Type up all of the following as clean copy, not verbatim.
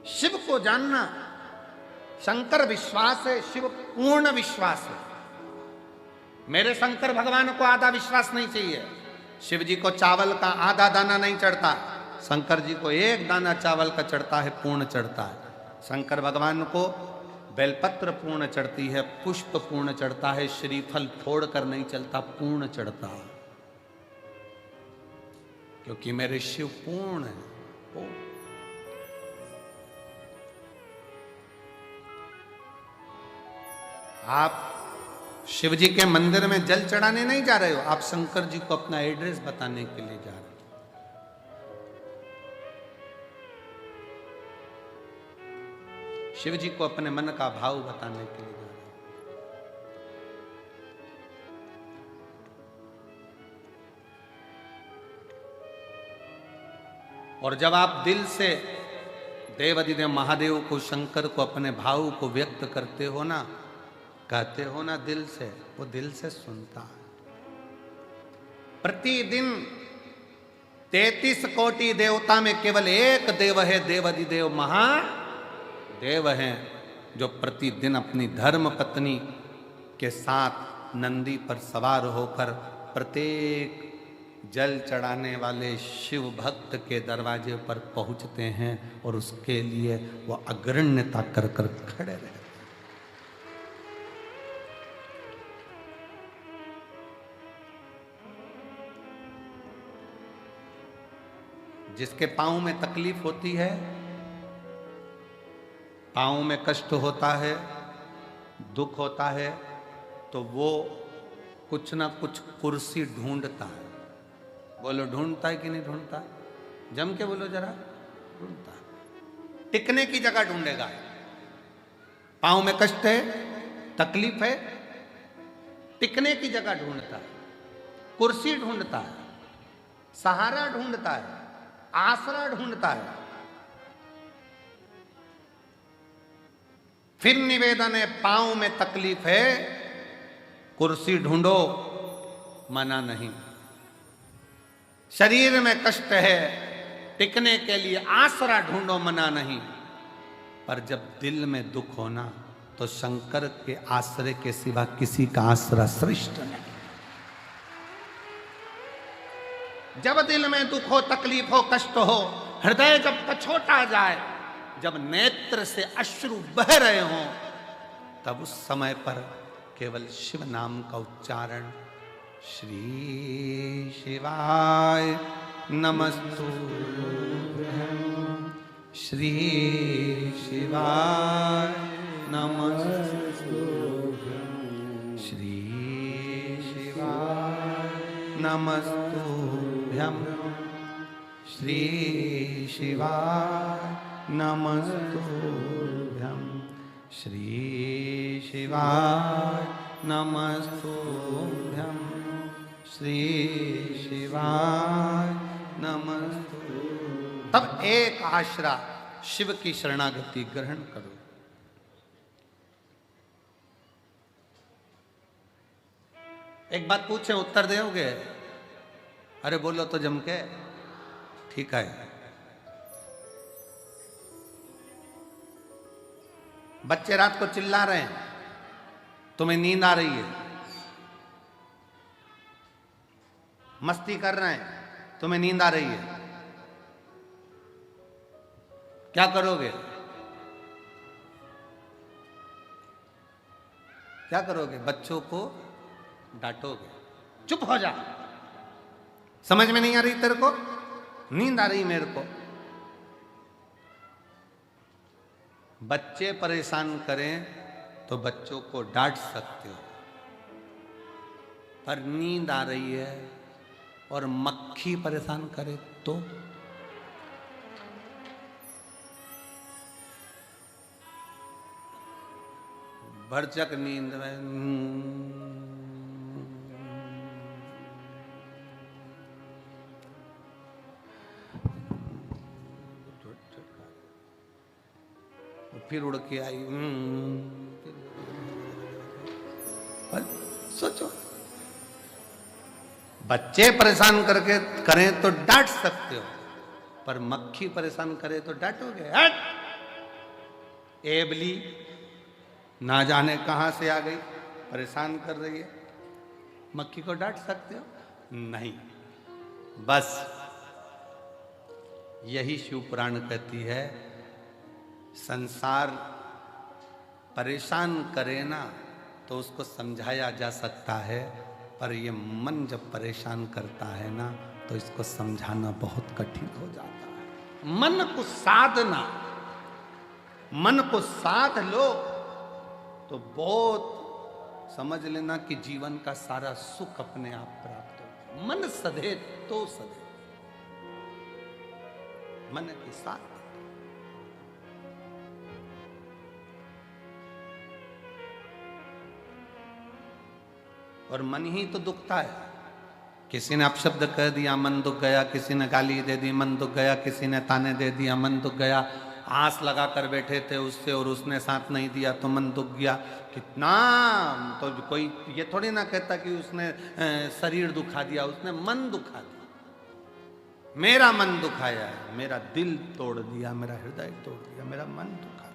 शिव को जानना, शंकर विश्वास है, शिव पूर्ण विश्वास है। मेरे शंकर भगवान को आधा विश्वास नहीं चाहिए। शिव जी को चावल का आधा दाना नहीं चढ़ता, शंकर जी को एक दाना चावल का चढ़ता है, पूर्ण चढ़ता है। शंकर भगवान को बेलपत्र पूर्ण चढ़ती है, पुष्प पूर्ण चढ़ता है, श्रीफल फोड़ कर नहीं चलता, पूर्ण चढ़ता है, क्योंकि मेरे शिव पूर्ण है। आप शिव जी के मंदिर में जल चढ़ाने नहीं जा रहे हो, आप शंकर जी को अपना एड्रेस बताने के लिए जा रहे हो। शिव जी को अपने मन का भाव बताने के लिए जा रहे हो। और जब आप दिल से देवाधिदेव महादेव को, शंकर को, अपने भाव को व्यक्त करते हो ना, कहते हो ना दिल से, वो दिल से सुनता है। प्रतिदिन 33 कोटि देवता में केवल एक देव है, देवाधिदेव महादेव हैं, जो प्रतिदिन अपनी धर्म पत्नी के साथ नंदी पर सवार होकर प्रत्येक जल चढ़ाने वाले शिव भक्त के दरवाजे पर पहुंचते हैं और उसके लिए वो अग्रण्यता कर कर खड़े रहते। जिसके पांव में तकलीफ होती है, पांव में कष्ट होता है, दुख होता है, तो वो कुछ ना कुछ कुर्सी ढूंढता है। बोलो ढूंढता है कि नहीं ढूंढता? जम के बोलो जरा, ढूंढता है। टिकने की जगह ढूंढेगा। पांव में कष्ट है, तकलीफ है, टिकने की जगह ढूंढता है, कुर्सी ढूंढता है, सहारा ढूंढता है, आसरा ढूंढता है। फिर निवेदन है, पांव में तकलीफ है, कुर्सी ढूंढो, मना नहीं। शरीर में कष्ट है, टिकने के लिए आसरा ढूंढो, मना नहीं। पर जब दिल में दुख होना, तो शंकर के आश्रय के सिवा किसी का आसरा श्रेष्ठ नहीं। जब दिल में दुख हो, तकलीफ हो, कष्ट हो, हृदय जब कछोटा जाए, जब नेत्र से अश्रु बह रहे हों, तब उस समय पर केवल शिव नाम का उच्चारण, श्री शिवाय नमस्तुभ्यं, श्री शिवाय नमस्तुभ्यं, श्री शिवाय नमस्तुभ्यं, श्री शिवाय नमस्तुभ्यं, श्री शिवाय नमस्तुभ्यं, श्री शिवाय नमस्तुभ्यं। तब एक आश्रा शिव की शरणागति ग्रहण करो। एक बात पूछे, उत्तर दोगे? अरे बोलो तो जम के। ठीक है। बच्चे रात को चिल्ला रहे हैं, तुम्हें नींद आ रही है, मस्ती कर रहे हैं, तुम्हें नींद आ रही है, क्या करोगे? क्या करोगे? बच्चों को डांटोगे, चुप हो जा, समझ में नहीं आ रही तेरे को, नींद आ रही मेरे को। बच्चे परेशान करें तो बच्चों को डांट सकते हो, पर नींद आ रही है और मक्खी परेशान करे तो? भरचक नींद में फिर उड़ के आई। सोचो, बच्चे परेशान करके करें तो डांट सकते हो, पर मक्खी परेशान करे तो डांटोगे? हट, एबली ना जाने कहां से आ गई, परेशान कर रही है। मक्खी को डांट सकते हो? नहीं। बस यही शिव पुराण कहती है, संसार परेशान करे ना तो उसको समझाया जा सकता है, पर ये मन जब परेशान करता है ना तो इसको समझाना बहुत कठिन हो जाता है। मन को साधना, मन को साध लो तो बहुत समझ लेना कि जीवन का सारा सुख अपने आप प्राप्त हो। मन सधे तो सधे, मन के साथ। और मन ही तो दुखता है। किसी ने अपशब्द कह दिया, मन दुख गया। किसी ने गाली दे दी, मन दुख गया। किसी ने ताने दे दिया, मन दुख गया। आस लगा कर बैठे थे उससे और उसने साथ नहीं दिया तो मन दुख गया। कितना तो कोई ये थोड़ी ना कहता कि उसने शरीर दुखा दिया, उसने मन दुखा दिया। मेरा मन दुखाया है, मेरा दिल तोड़ दिया, मेरा हृदय तोड़ दिया, मेरा मन दुखा दिया।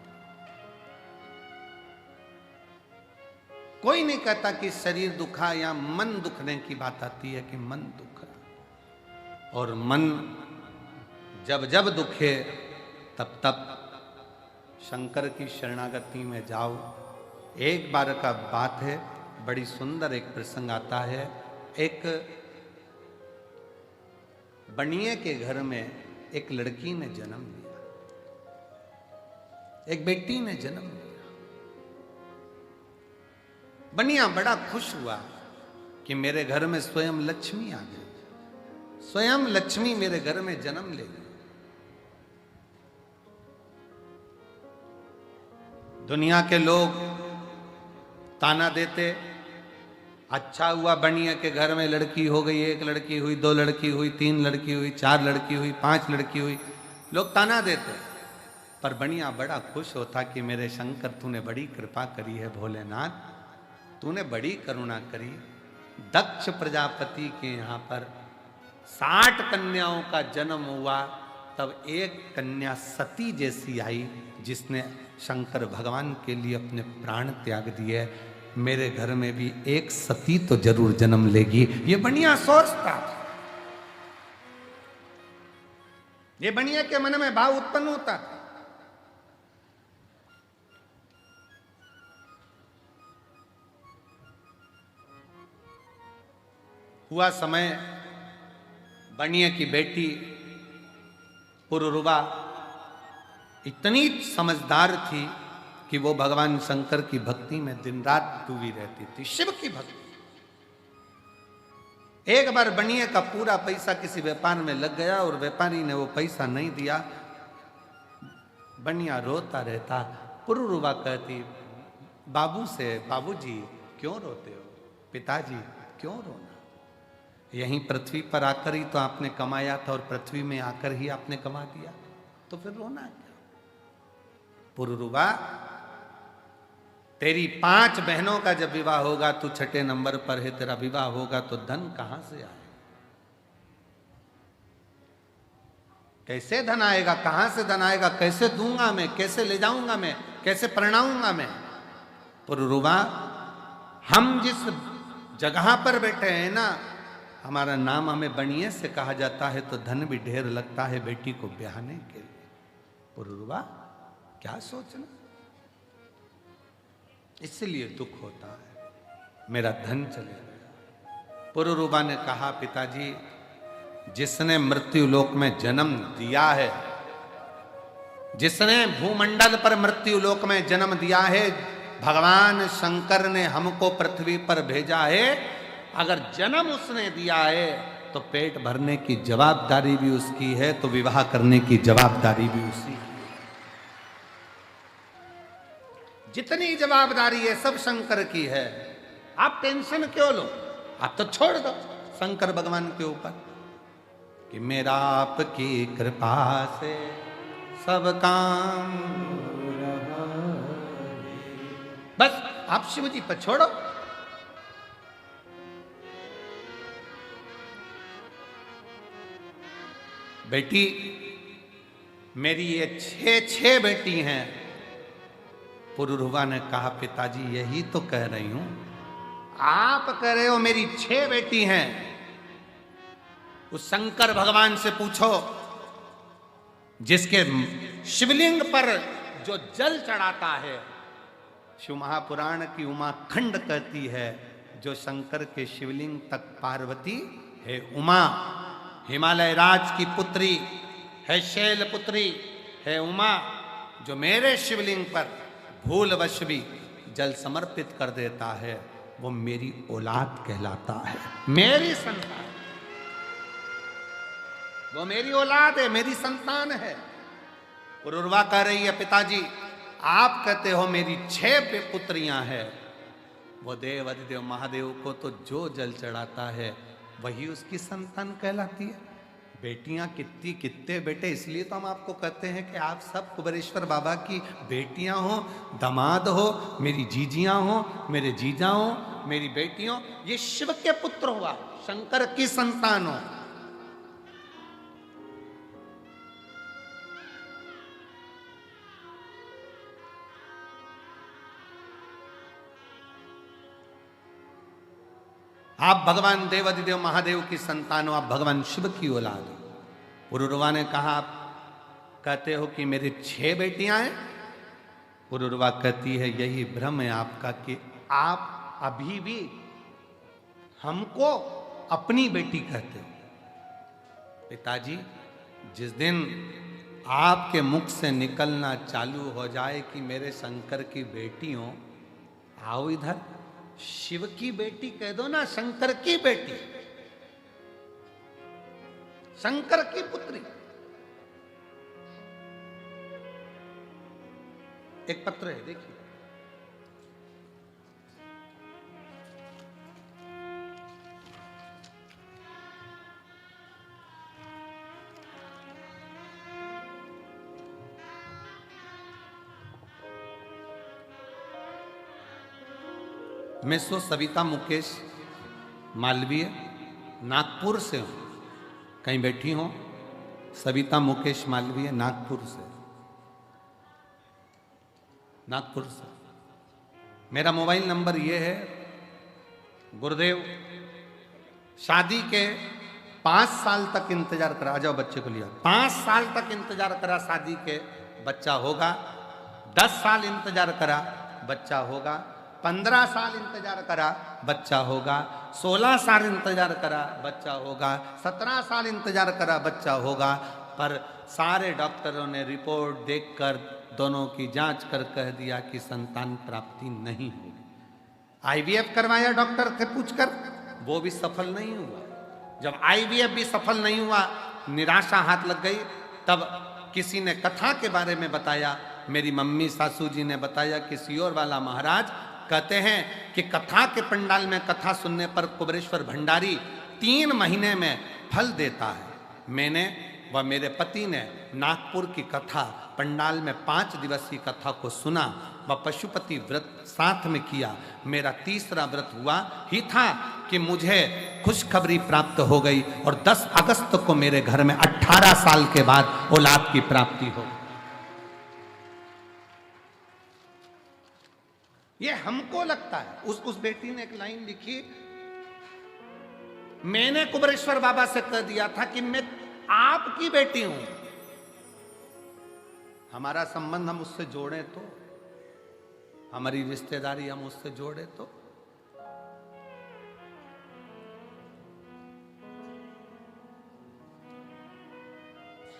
कोई नहीं कहता कि शरीर दुखा या मन दुखने की बात आती है कि मन दुखा। और मन जब जब दुखे तब तब शंकर की शरणागति में जाओ। एक बार का बात है, बड़ी सुंदर एक प्रसंग आता है। एक बनिए के घर में एक लड़की ने जन्म लिया, एक बेटी ने जन्म लिया। बनिया बड़ा खुश हुआ कि मेरे घर में स्वयं लक्ष्मी आ गई, स्वयं लक्ष्मी मेरे घर में जन्म ले गई। दुनिया के लोग ताना देते, अच्छा हुआ बनिया के घर में लड़की हो गई, एक लड़की हुई, दो लड़की हुई, तीन लड़की हुई, चार लड़की हुई, पांच लड़की हुई, लोग ताना देते। पर बनिया बड़ा खुश होता कि मेरे शंकर तूने बड़ी कृपा करी है, भोलेनाथ तूने बड़ी करुणा करी। दक्ष प्रजापति के यहाँ पर 60 कन्याओं का जन्म हुआ, तब एक कन्या सती जैसी आई जिसने शंकर भगवान के लिए अपने प्राण त्याग दिए। मेरे घर में भी एक सती तो जरूर जन्म लेगी, ये बनिया सोचता। ये बनिया के मन में भाव उत्पन्न होता। हुआ समय, बनिया की बेटी पुरुरुवा इतनी समझदार थी कि वो भगवान शंकर की भक्ति में दिन रात डूबी रहती थी, शिव की भक्ति। एक बार बनिया का पूरा पैसा किसी व्यापार में लग गया और व्यापारी ने वो पैसा नहीं दिया। बनिया रोता रहता। पुरुरुवा कहती बाबू से, बाबूजी क्यों रोते हो, पिताजी क्यों रोना, यहीं पृथ्वी पर आकर ही तो आपने कमाया था और पृथ्वी में आकर ही आपने कमा दिया, तो फिर रोना क्या। पुरुरुवा तेरी 5 बहनों का जब विवाह होगा, तू 6ठे नंबर पर है, तेरा विवाह होगा तो धन कहां से आए, कैसे धन आएगा, कहां से धन आएगा, कैसे दूंगा मैं, कैसे ले जाऊंगा मैं, कैसे परणाऊंगा मैं। पुरुरुवा हम जिस जगह पर बैठे हैं ना, हमारा नाम हमें बनिए से कहा जाता है तो धन भी ढेर लगता है बेटी को ब्याहने के लिए। पुरुरुवा क्या सोचना, इसलिए दुख होता है, मेरा धन चले गया। पुरुरुवा ने कहा पिताजी, जिसने मृत्यु लोक में जन्म दिया है, जिसने भूमंडल पर मृत्यु लोक में जन्म दिया है, भगवान शंकर ने हमको पृथ्वी पर भेजा है। अगर जन्म उसने दिया है तो पेट भरने की जवाबदारी भी उसकी है, तो विवाह करने की जवाबदारी भी उसी की है। जितनी जवाबदारी है सब शंकर की है। आप टेंशन क्यों लो, आप तो छोड़ दो शंकर भगवान के ऊपर कि मेरा आपकी कृपा से सब काम, बस आप शिव जी पर छोड़ो। बेटी मेरी ये 6 बेटी हैं, पुरुरवा ने कहा, पिताजी यही तो कह रही हूं, आप कह रहे हो मेरी 6 बेटी हैं। उस शंकर भगवान से पूछो जिसके शिवलिंग पर जो जल चढ़ाता है, शिव महापुराण की उमा खंड कहती है, जो शंकर के शिवलिंग तक पार्वती है उमा, हिमालय राज की पुत्री है, शैल पुत्री है उमा, जो मेरे शिवलिंग पर भूलवश भी जल समर्पित कर देता है वो मेरी औलाद कहलाता है, मेरी संतान, वो मेरी औलाद है, मेरी संतान है। पुरुरवा कह रही है, पिताजी आप कहते हो मेरी 6 पुत्रियां हैं, वो देव अधिदेव महादेव को तो जो जल चढ़ाता है वही उसकी संतान कहलाती है। बेटियां कितनी, कितने बेटे, इसलिए तो हम आपको कहते हैं कि आप सब कुबेरेश्वर बाबा की बेटियां हो, दामाद हो, मेरी जीजियां हो, मेरे जीजा हो, मेरी बेटियों, ये शिव के पुत्र हुआ, शंकर की संतान हो। आप भगवान देवाधिदेव महादेव की संतान हो, आप भगवान शिव की औलाद हो। पुरुरवा ने कहा, आप कहते हो कि मेरी 6 बेटियां हैं। पुरुरवा कहती है, यही भ्रम है आपका कि आप अभी भी हमको अपनी बेटी कहते हो। पिताजी जिस दिन आपके मुख से निकलना चालू हो जाए कि मेरे शंकर की बेटी हो, आओ इधर, शिव की बेटी कह दो ना, शंकर की बेटी, शंकर की पुत्री। एक पत्र है, देखिए, मैं सो सविता मुकेश मालवीय नागपुर से हूं। कहीं बैठी हो? सविता मुकेश मालवीय नागपुर से, नागपुर से। मेरा मोबाइल नंबर ये है, गुरुदेव शादी के 5 साल तक इंतजार करा, आ जाओ बच्चे को लिया, 5 साल तक इंतजार करा शादी के, बच्चा होगा। 10 साल इंतजार करा, बच्चा होगा। 15 साल इंतजार करा, बच्चा होगा। 16 साल इंतजार करा, बच्चा होगा। 17 साल इंतजार करा, बच्चा होगा। पर सारे डॉक्टरों ने रिपोर्ट देखकर दोनों की जांच कर कह दिया कि संतान प्राप्ति नहीं होगी। आईवीएफ करवाया डॉक्टर से पूछकर, वो भी सफल नहीं हुआ। जब आईवीएफ भी सफल नहीं हुआ, निराशा हाथ लग गई। तब किसी ने कथा के बारे में बताया, मेरी मम्मी सासू जी ने बताया कि सियोर वाला महाराज कहते हैं कि कथा के पंडाल में कथा सुनने पर कुबेरेश्वर भंडारी 3 महीने में फल देता है। मैंने व मेरे पति ने नागपुर की कथा पंडाल में 5 दिवसीय कथा को सुना व पशुपति व्रत साथ में किया। मेरा तीसरा व्रत हुआ ही था कि मुझे खुशखबरी प्राप्त हो गई और 10 अगस्त को मेरे घर में 18 साल के बाद औलाद की प्राप्ति हो। ये हमको लगता है। उस बेटी ने एक लाइन लिखी, मैंने कुबेरेश्वर बाबा से कह दिया था कि मैं आपकी बेटी हूं, हमारा संबंध हम उससे जोड़े तो, हमारी रिश्तेदारी हम उससे जोड़े तो।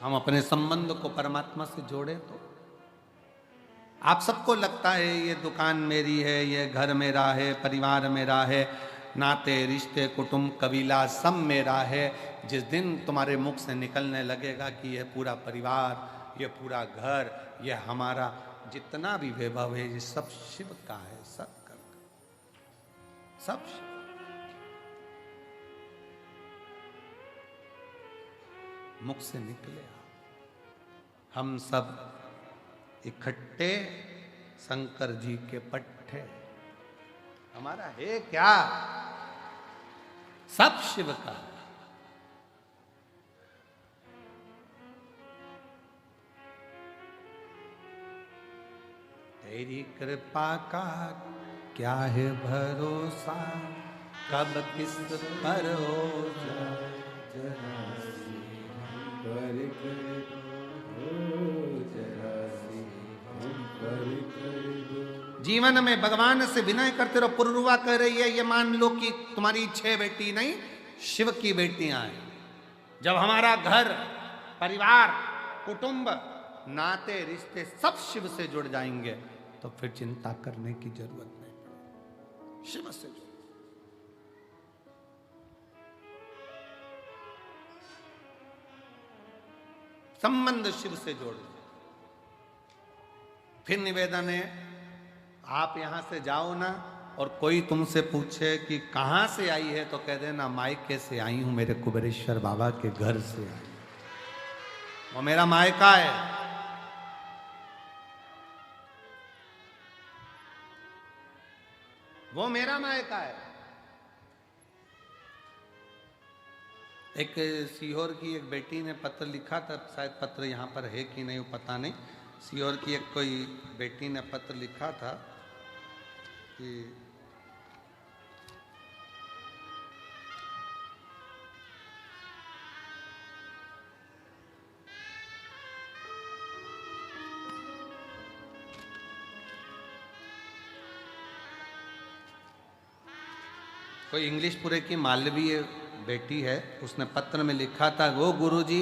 हम अपने संबंध को परमात्मा से जोड़े तो। आप सबको लगता है ये दुकान मेरी है, ये घर मेरा है, परिवार मेरा है, नाते रिश्ते कुटुंब कबीला सब मेरा है। जिस दिन तुम्हारे मुख से निकलने लगेगा कि ये पूरा परिवार, ये पूरा घर, ये हमारा जितना भी वैभव है, ये सब शिव का है, सब का, सब शिव। मुख से निकले हम सब इकट्ठे शंकर जी के पट्टे, हमारा है क्या? सब शिव का। तेरी कृपा का क्या है भरोसा, कब किस पर हो जाए जरा सी हम पर कर दो, जरा सी हम पर कर दो। जीवन में भगवान से विनय करते रहो। पुरुरवा कह रही है ये मान लो कि तुम्हारी 6 बेटी नहीं, शिव की बेटियां हैं। जब हमारा घर परिवार कुटुंब नाते रिश्ते सब शिव से जुड़ जाएंगे तो फिर चिंता करने की जरूरत नहीं पड़ेगी। शिव से जुड़, संबंध शिव से जोड़। फिर निवेदन है, आप यहां से जाओ ना और कोई तुमसे पूछे कि कहां से आई है तो कह देना मायके से आई हूं, मेरे कुबेरेश्वर बाबा के घर से आई, वो मेरा मायका है। वो मेरा मायका है। एक सीहोर की एक बेटी ने पत्र लिखा था, शायद पत्र यहाँ पर है कि नहीं वो पता नहीं। सीहोर की एक कोई बेटी ने पत्र लिखा था कि कोई इंग्लिशपुरे की मालवीय बेटी है, उसने पत्र में लिखा था, वो गुरुजी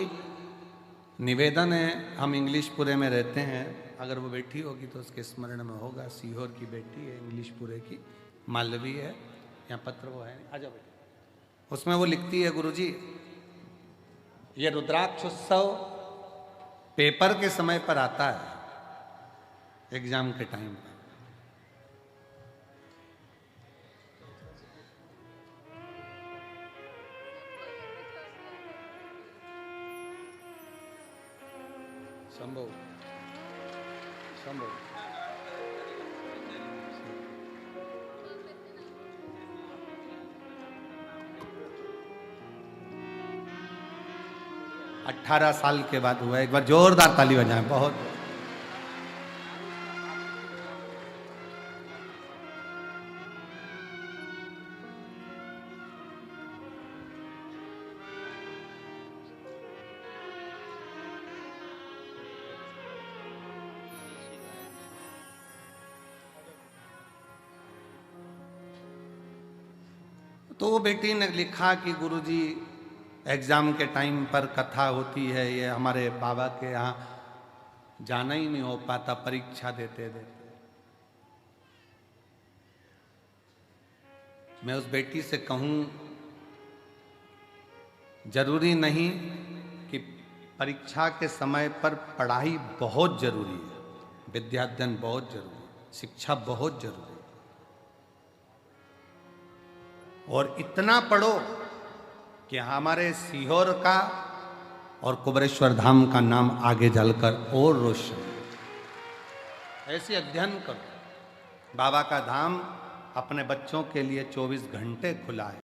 निवेदन है, हम इंग्लिशपुरे में रहते हैं, अगर वो बेटी होगी तो उसके स्मरण में होगा। सीहोर की बेटी है, इंग्लिशपुरे की, मालवी है। यहाँ पत्र वो है, आ जाओ बेटी। उसमें वो लिखती है, गुरुजी ये रुद्राक्ष उत्सव पेपर के समय पर आता है, एग्जाम के टाइम पर। संभव संभव 18 साल के बाद हुआ। एक बार जोरदार ताली बजाएं। बहुत तो वो बेटी ने लिखा कि गुरुजी एग्ज़ाम के टाइम पर कथा होती है, ये हमारे बाबा के यहाँ जाना ही नहीं हो पाता परीक्षा देते देते। मैं उस बेटी से कहूँ, जरूरी नहीं कि परीक्षा के समय पर पढ़ाई बहुत जरूरी है, विद्याध्ययन बहुत जरूरी है, शिक्षा बहुत जरूरी है, और इतना पढ़ो कि हमारे सीहोर का और कुबेरेश्वर धाम का नाम आगे चलकर और रोशन। ऐसे अध्ययन करो। बाबा का धाम अपने बच्चों के लिए 24 घंटे खुला है।